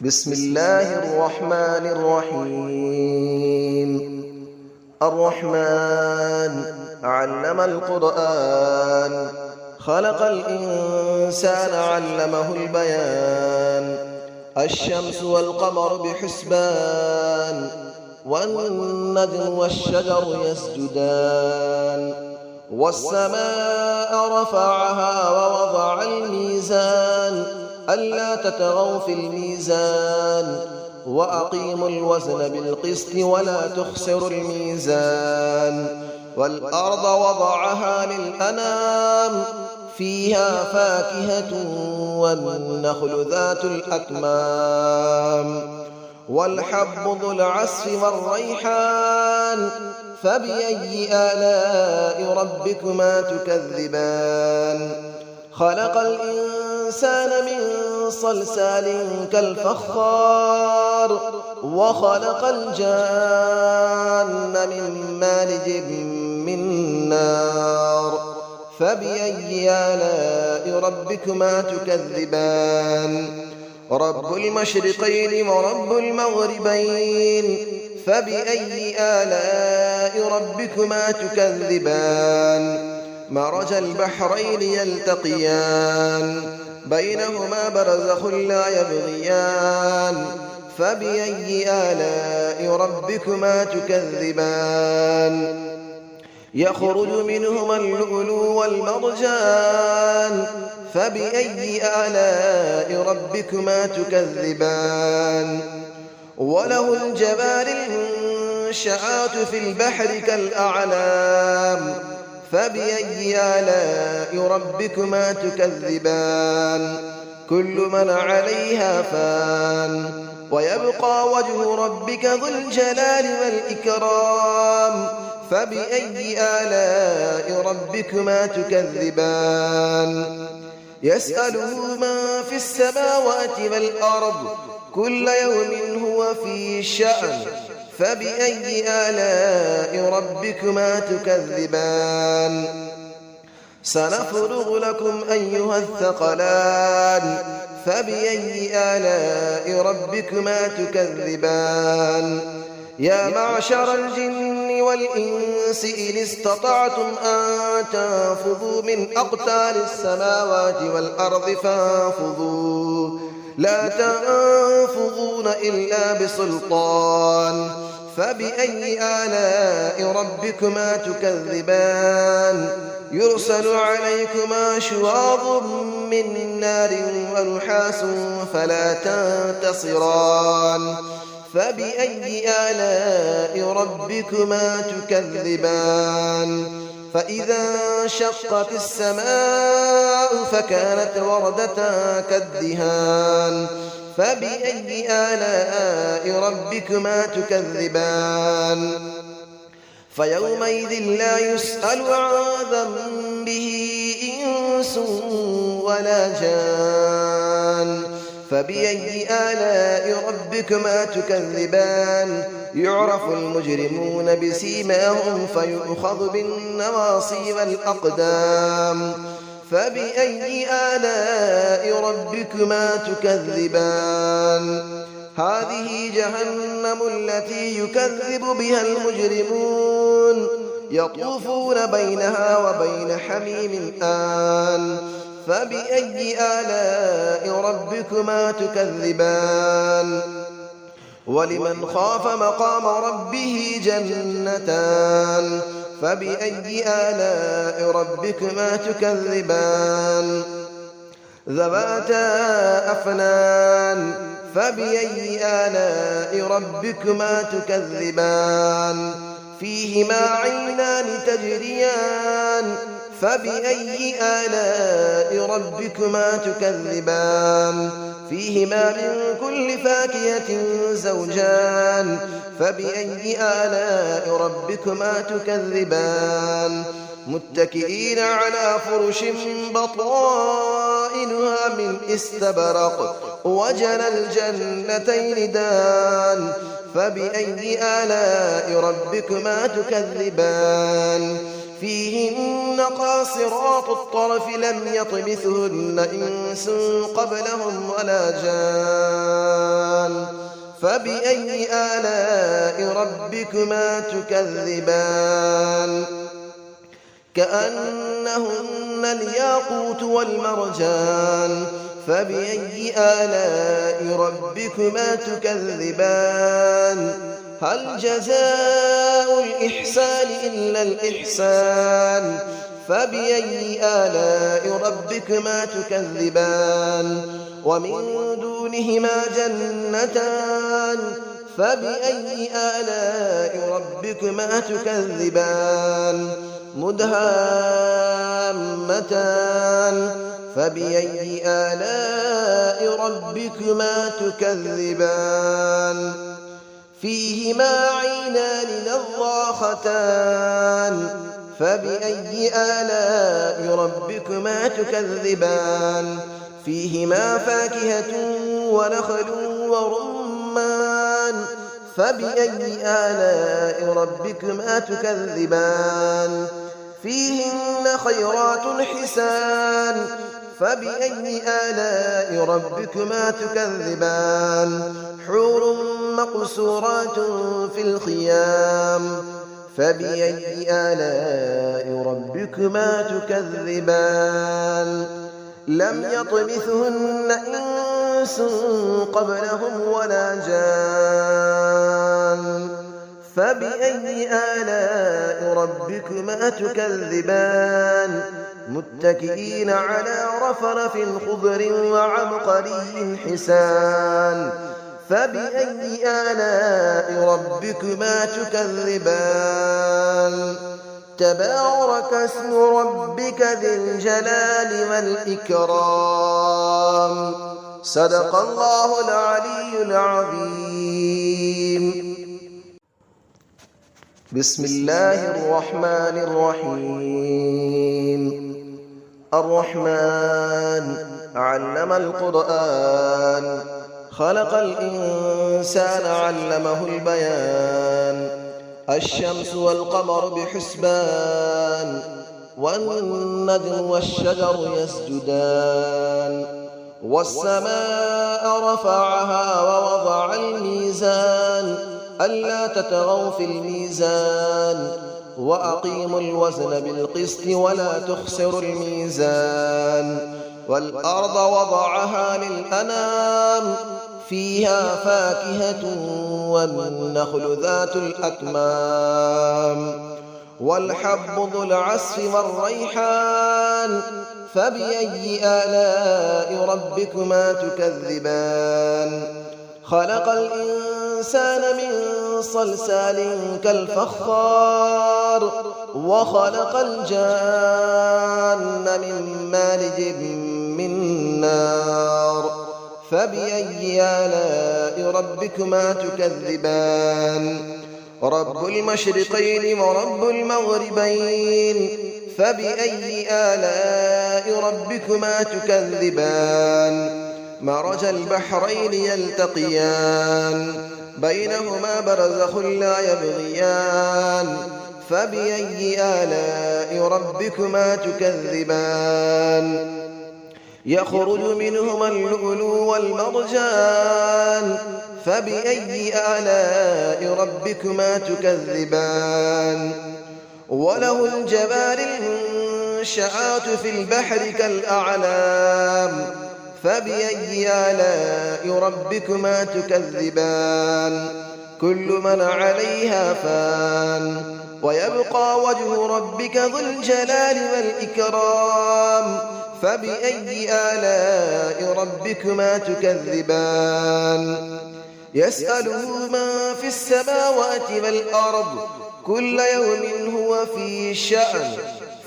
بسم الله الرحمن الرحيم. الرحمن علم القرآن، خلق الإنسان علمه البيان. الشمس والقمر بحسبان، والنجم والشجر يسجدان. والسماء رفعها ووضع الميزان، ألا تطغوا في الميزان، وأقيموا الوزن بالقسط ولا تخسروا الميزان. والأرض وضعها للأنام، فيها فاكهة والنخل ذات الأكمام. والحب ذو العصف والريحان، فبأي آلاء ربكما تكذبان. خلق الإنسان من صلصال كالفخار، وخلق الجان من مارج من نار. فبأي آلاء ربكما تكذبان. رب المشرقين ورب المغربين، فبأي آلاء ربكما تكذبان. مرج البحرين يلتقيان، بينهما برزخ لا يبغيان. فبأي آلاء ربكما تكذبان. يخرج منهما اللؤلؤ والمرجان، فبأي آلاء ربكما تكذبان. وله الجوار المنشآت في البحر كالأعلام، فبأي آلاء ربكما تكذبان. كل من عليها فان، ويبقى وجه ربك ذو الجلال والإكرام. فبأي آلاء ربكما تكذبان. يسأله من في السماوات والأرض، كل يوم هو في شأن. فبأي آلاء ربكما تكذبان. سنفرغ لكم أيها الثقلان، فبأي آلاء ربكما تكذبان. يا معشر الجن والإنس إن استطعتم أن تنفذوا من أقطار السماوات والأرض فانفذوا، لا تنفذون إلا بسلطان. فبأي آلاء ربكما تكذبان. يرسل عليكما شواظ من نار ونحاس فلا تنتصران. فبأي آلاء ربكما تكذبان. فإذا انشقت السماء فكانت وردة كالدهان. فبأي آلاء ربكما تكذبان. فيومئذ لا يسأل عن ذنبه إنس ولا جان. فبأي آلاء ربكما تكذبان. يعرف المجرمون بسيماهم فيؤخذ بالنواصي والأقدام. فبأي آلاء ربكما تكذبان. هذه جهنم التي يكذب بها المجرمون، يطوفون بينها وبين حميم آن. فبأي آلاء ربكما تكذبان. ولمن خاف مقام ربه جنتان. فبأي آلاء ربكما تكذبان. ذواتا أفنان. فبأي آلاء ربكما تكذبان. فيهما عينان تجريان. فبأي آلاء ربكما تكذبان. فيهما من كل فاكهة زوجان. فبأي آلاء ربكما تكذبان. متكئين على فرش بطائنها من استبرق، وجنى الجنتين دان. فبأي آلاء ربكما تكذبان. فيهن قاصرات الطرف لم يطمثهن إنس قبلهم ولا جان. فبأي آلاء ربكما تكذبان كأنهن الياقوت والمرجان فبأي آلاء ربكما تكذبان هل جزاء الإحسان إلا الإحسان فبأي آلاء ربكما تكذبان ومن دونهما جنتان فبأي آلاء ربكما تكذبان مدهامتان فبأي آلاء ربكما تكذبان فيهما عينان نضاختان فبأي آلاء ربكما تكذبان فيهما فاكهة ونخل ورمان فبأي آلاء ربكما تكذبان فيهن خيرات حسان فبأي آلاء ربكما تكذبان حور مقصورات في الخيام فبأي آلاء ربكما تكذبان لم يطمثهن إنس قبلهم ولا جان فبأي آلاء ربكما تكذبان متكئين على رفرف خضر وعبقري حسان فبأي آلاء ربكما تكذبان تبارك اسم ربك ذي الجلال والإكرام صدق الله العلي العظيم بسم الله الرحمن الرحيم الرحمن علم القرآن خلق الإنسان علمه البيان الشمس والقمر بحسبان والنجم والشجر يسجدان والسماء رفعها ووضع الميزان ألا تطغوا في الميزان وأقيموا الوزن بالقسط ولا تخسروا الميزان والأرض وضعها للأنام فيها فاكهة والنخل ذات الأكمام والحب ذو العصف والريحان فبأي آلاء ربكما تكذبان خلق الإنسان من صلصال كالفخار وخلق الجان من مارج من نار فبأي آلاء ربكما تكذبان رب المشرقين ورب المغربين فبأي آلاء ربكما تكذبان مرج البحرين يلتقيان بينهما برزخ لا يبغيان فبأي آلاء ربكما تكذبان يخرج منهما اللؤلؤ والمرجان فبأي آلاء ربكما تكذبان وله الجبال المنشآت في البحر كالأعلام فبأي آلاء ربكما تكذبان كل من عليها فان ويبقى وجه ربك ذو الجلال والإكرام فبأي آلاء ربكما تكذبان يسأله من في السماوات والأرض كل يوم هو في شأن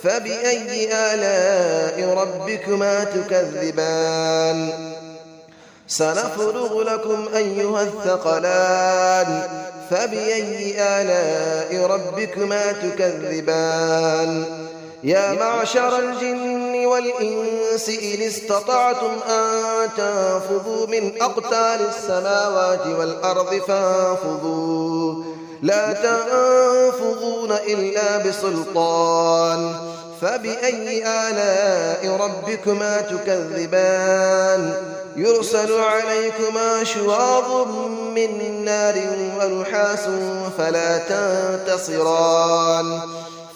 فبأي آلاء ربكما تكذبان سنفرغ لكم أيها الثقلان فبأي آلاء ربكما تكذبان يا معشر الجن والإنس إن استطعتم أن تنفذوا من أقطار السماوات والأرض فانفذوا لا تنفذون إلا بسلطان فبأي آلاء ربكما تكذبان يرسل عليكما شواظ من نار ونحاس فلا تنتصران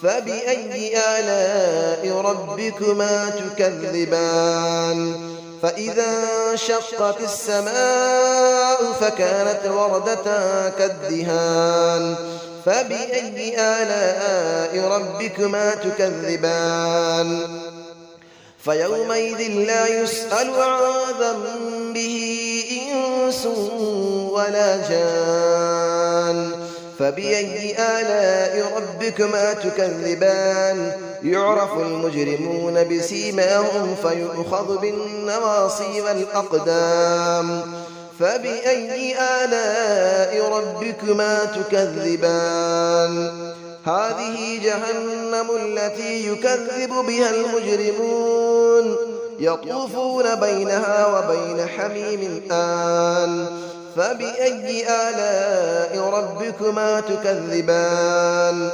فبأي آلاء ربكما تكذبان فإذا انشقت السماء فكانت وردة كالدهان فبأي آلاء ربكما تكذبان فيومئذ لا يسأل عن ذنبه إنس ولا جان فبأي آلاء ربكما تكذبان يعرف المجرمون بسيماهم فيؤخذ بالنواصي والأقدام فبأي آلاء ربكما تكذبان هذه جهنم التي يكذب بها المجرمون يطوفون بينها وبين حميم آن فبأي آلاء ربكما تكذبان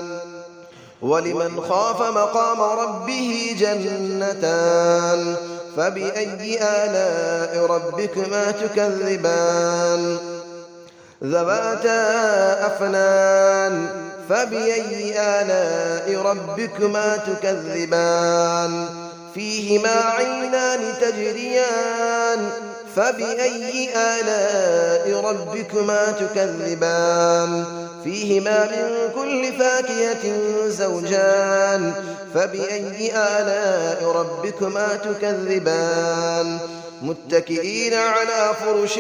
ولمن خاف مقام ربه جنتان فبأي آلاء ربكما تكذبان ذواتا أفنان فبأي آلاء ربكما تكذبان فيهما عينان تجريان فبأي آلاء ربكما تكذبان فيهما من كل فاكهة زوجان فبأي آلاء ربكما تكذبان متكئين على فرش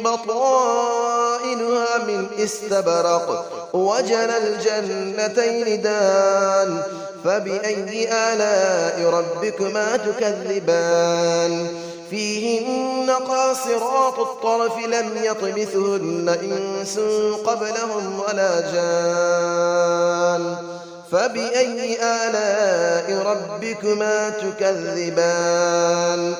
بطائنها من استبرق وجنى الجنتين دان فبأي آلاء ربكما تكذبان فيهن قاصرات الطرف لم يطمثهن إنس قبلهم ولا جان فبأي آلاء ربكما تكذبان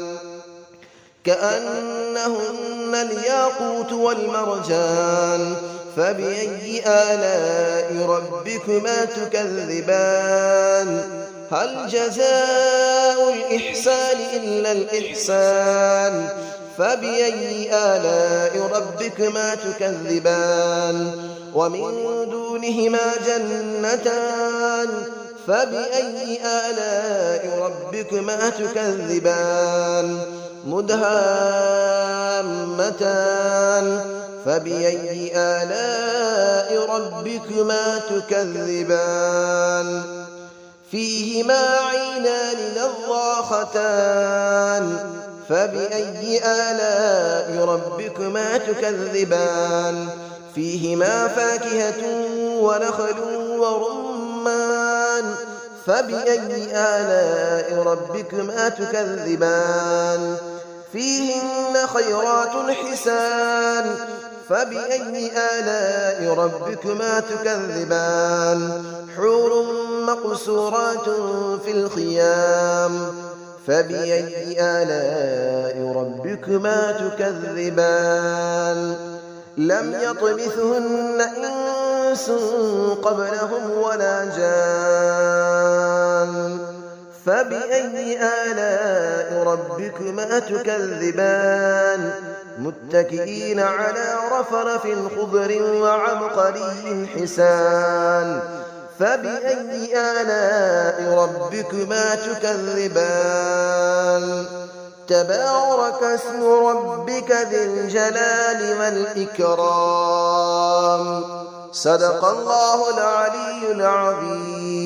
كأنهن الياقوت والمرجان فبأي آلاء ربكما تكذبان هل جزاء الإحسان إلا الإحسان فبأي آلاء ربكما تكذبان ومن دونهما جنتان فبأي آلاء ربكما تكذبان مدهامتان فبأي آلاء ربكما تكذبان فيهما عينان نضاختان فبأي آلاء ربكما تكذبان فيهما فاكهة ونخل ورمان فبأي آلاء ربكما تكذبان فيهن خيرات حسان فبأي آلاء ربكما تكذبان حور مقصورات في الخيام فبأي آلاء ربكما تكذبان لم يطمثهن إنس قبلهم ولا جان فبأي آلاء ربكما تكذبان متكئين على رفرف خضر وعبقري حسان فبأي آلاء ربكما تكذبان تبارك اسم ربك ذي الجلال والإكرام صدق الله العلي العظيم.